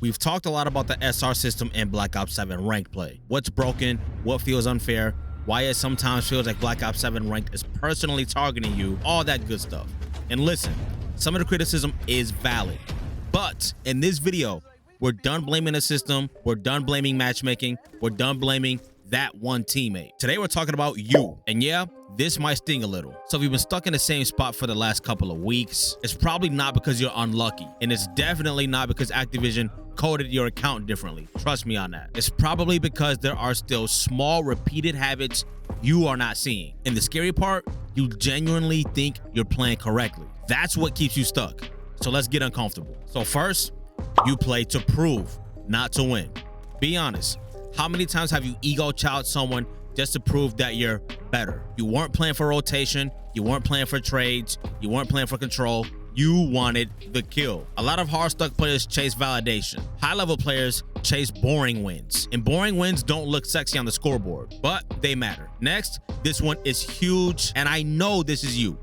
We've talked a lot about the SR system in Black Ops 7 ranked play. What's broken, what feels unfair, why it sometimes feels like Black Ops 7 ranked is personally targeting you, all that good stuff. And listen, some of the criticism is valid, but in this video, we're done blaming the system, we're done blaming matchmaking, we're done blaming that one teammate. Today we're talking about you. And yeah, this might sting a little. So if you've been stuck in the same spot for the last couple of weeks, it's probably not because you're unlucky. And it's definitely not because Activision coded your account differently. Trust me on that. It's probably because there are still small repeated habits you are not seeing. And the scary part, you genuinely think you're playing correctly. That's what keeps you stuck. So let's get uncomfortable. So first, you play to prove, not to win. Be honest. How many times have you ego challenged someone just to prove that you're better? You weren't playing for rotation. You weren't playing for trades. You weren't playing for control. You wanted the kill. A lot of Hardstuck players chase validation. High-level players chase boring wins. And boring wins don't look sexy on the scoreboard, but they matter. Next, this one is huge, and I know this is you.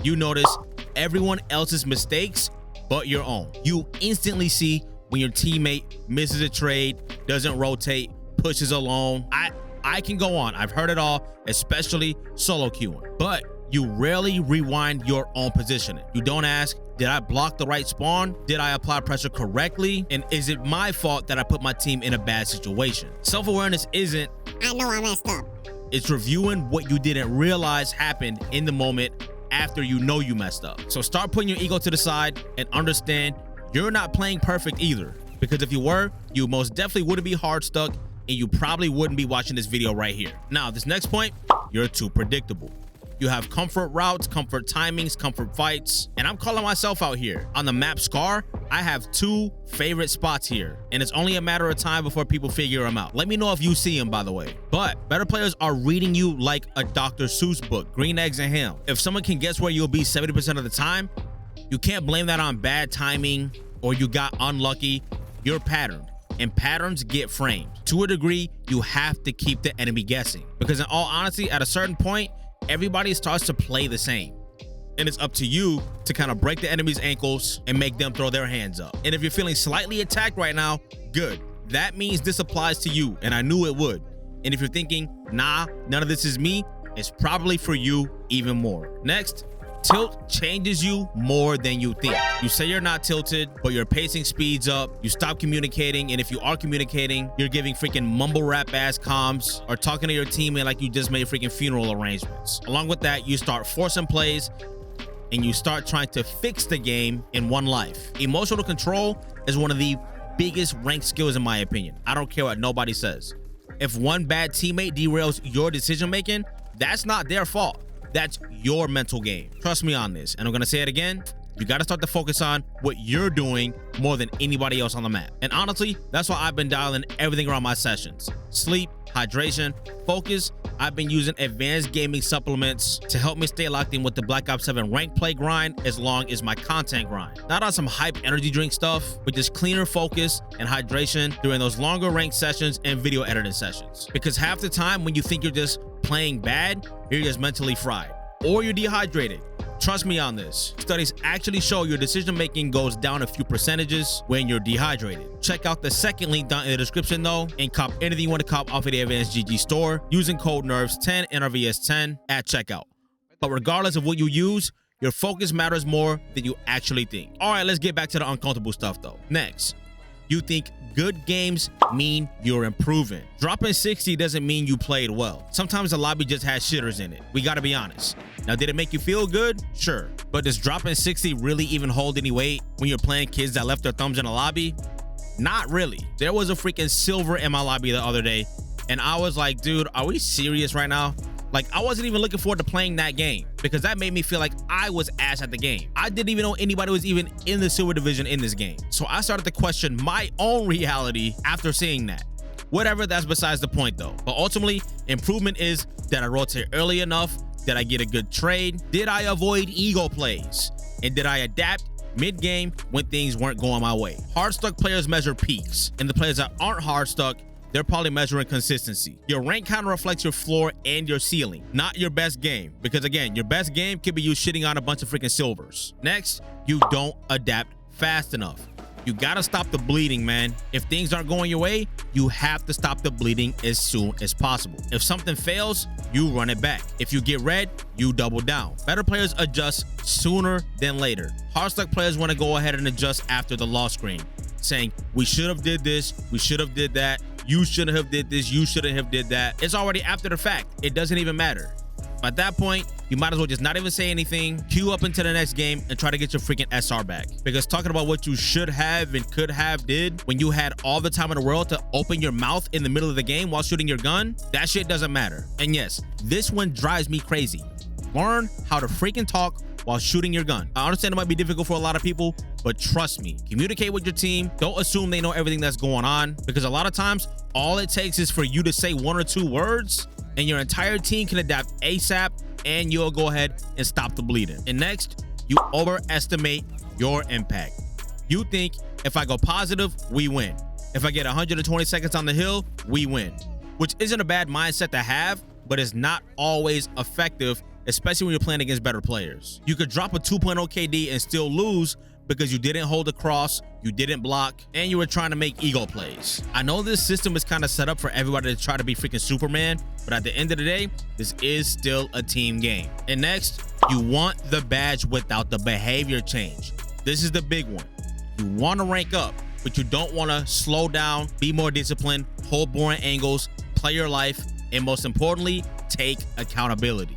You notice everyone else's mistakes but your own. You instantly see when your teammate misses a trade, doesn't rotate, pushes alone. I can go on. I've heard it all, especially solo queuing. But you rarely rewind your own positioning. You don't ask, did I block the right spawn? Did I apply pressure correctly? And is it my fault that I put my team in a bad situation? Self-awareness isn't, I know I messed up. It's reviewing what you didn't realize happened in the moment after you know you messed up. So start putting your ego to the side and understand you're not playing perfect either. Because if you were, you most definitely wouldn't be Hardstuck, and you probably wouldn't be watching this video right here. Now, this next point, you're too predictable. You have comfort routes, comfort timings, comfort fights, and I'm calling myself out here. On the map Scar, I have 2 favorite spots here, and it's only a matter of time before people figure them out. Let me know if you see them, by the way. But better players are reading you like a Dr. Seuss book, Green Eggs and Ham. If someone can guess where you'll be 70% of the time, you can't blame that on bad timing or you got unlucky. You're patterned, and patterns get framed. To a degree, you have to keep the enemy guessing, because in all honesty, at a certain point, everybody starts to play the same. And it's up to you to kind of break the enemy's ankles and make them throw their hands up. And if you're feeling slightly attacked right now, good. That means this applies to you, and I knew it would. And if you're thinking, nah, none of this is me, it's probably for you even more. Next, tilt changes you more than you think. You say you're not tilted, but your pacing speeds up. You stop communicating, and if you are communicating, you're giving freaking mumble rap ass comms or talking to your teammate like you just made freaking funeral arrangements. Along with that, you start forcing plays and you start trying to fix the game in one life. Emotional control is one of the biggest ranked skills in my opinion. I don't care what nobody says. If one bad teammate derails your decision making, that's not their fault. That's your mental game. Trust me on this. And I'm gonna say it again. You gotta start to focus on what you're doing more than anybody else on the map. And honestly, that's why I've been dialing everything around my sessions. Sleep, hydration, focus. I've been using advanced gaming supplements to help me stay locked in with the Black Ops 7 rank play grind as long as my content grind. Not on some hype energy drink stuff, but just cleaner focus and hydration during those longer ranked sessions and video editing sessions. Because half the time when you think you're just playing bad, you're just mentally fried or you're dehydrated. Trust me on this. Studies actually show your decision making goes down a few percentages when you're dehydrated. Check out the second link down in the description though, and cop anything you want to cop off of the Advanced GG store using code NERVS10 NRVS10 at checkout. But regardless of what you use, your focus matters more than you actually think. All right, let's get back to the uncomfortable stuff though. Next, you think good games mean you're improving. Dropping 60 doesn't mean you played well. Sometimes the lobby just has shitters in it. We gotta be honest. Now, did it make you feel good? Sure. But does dropping 60 really even hold any weight when you're playing kids that left their thumbs in a lobby? Not really. There was a freaking silver in my lobby the other day, and I was like, dude, are we serious right now? Like, I wasn't even looking forward to playing that game because that made me feel like I was ass at the game. I didn't even know anybody was even in the silver division in this game. So I started to question my own reality after seeing that. Whatever, that's besides the point though. But ultimately, improvement is that I rotate early enough, did I get a good trade, did I avoid ego plays, and did I adapt mid-game when things weren't going my way. Hardstuck players measure peaks, and the players that aren't Hardstuck, they're probably measuring consistency. Your rank kind of reflects your floor and your ceiling, not your best game. Because again, your best game could be you shitting on a bunch of freaking silvers. Next, you don't adapt fast enough. You gotta stop the bleeding, man. If things aren't going your way, you have to stop the bleeding as soon as possible. If something fails, you run it back. If you get red, you double down. Better players adjust sooner than later. Hardstuck players want to go ahead and adjust after the loss screen, saying, we should have did this, we should have did that, you shouldn't have did this, you shouldn't have did that. It's already after the fact. It doesn't even matter. At that point, you might as well just not even say anything, queue up into the next game, and try to get your freaking SR back. Because talking about what you should have and could have did when you had all the time in the world to open your mouth in the middle of the game while shooting your gun, that shit doesn't matter. And yes, this one drives me crazy. Learn how to freaking talk while shooting your gun. I understand it might be difficult for a lot of people, but trust me, communicate with your team. Don't assume they know everything that's going on, because a lot of times, all it takes is for you to say 1 or 2 words, and your entire team can adapt ASAP, and you'll go ahead and stop the bleeding. And next, you overestimate your impact. You think, if I go positive, we win. If I get 120 seconds on the hill, we win. Which isn't a bad mindset to have, but it's not always effective, especially when you're playing against better players. You could drop a 2.0 KD and still lose because you didn't hold the cross, you didn't block, and you were trying to make ego plays. I know this system is kind of set up for everybody to try to be freaking Superman, but at the end of the day, this is still a team game. And next, you want the badge without the behavior change. This is the big one. You want to rank up, but you don't want to slow down, be more disciplined, hold boring angles, play your life, and most importantly, take accountability.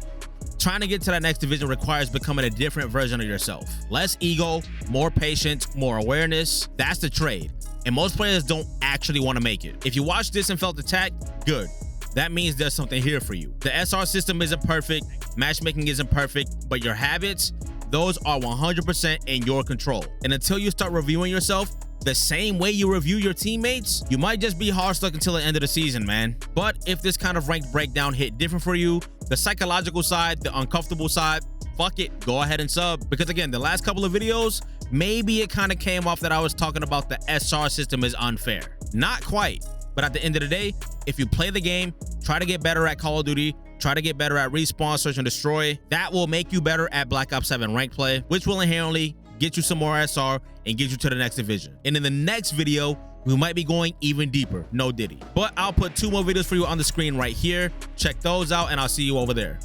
Trying to get to that next division requires becoming a different version of yourself. Less ego, more patience, more awareness. That's the trade. And most players don't actually want to make it. If you watched this and felt attacked, good. That means there's something here for you. The SR system isn't perfect, matchmaking isn't perfect, but your habits, those are 100% in your control. And until you start reviewing yourself the same way you review your teammates, you might just be Hardstuck until the end of the season, man. But if this kind of ranked breakdown hit different for you, the psychological side, the uncomfortable side, fuck it, go ahead and sub. Because again, the last couple of videos, maybe it kind of came off that I was talking about the SR system is unfair. Not quite. But at the end of the day, if you play the game, try to get better at Call of Duty, try to get better at respawn, search, and destroy, that will make you better at Black Ops 7 ranked play, which will inherently get you some more SR and get you to the next division. And in the next video, we might be going even deeper, no diddy. But I'll put 2 more videos for you on the screen right here. Check those out, and I'll see you over there.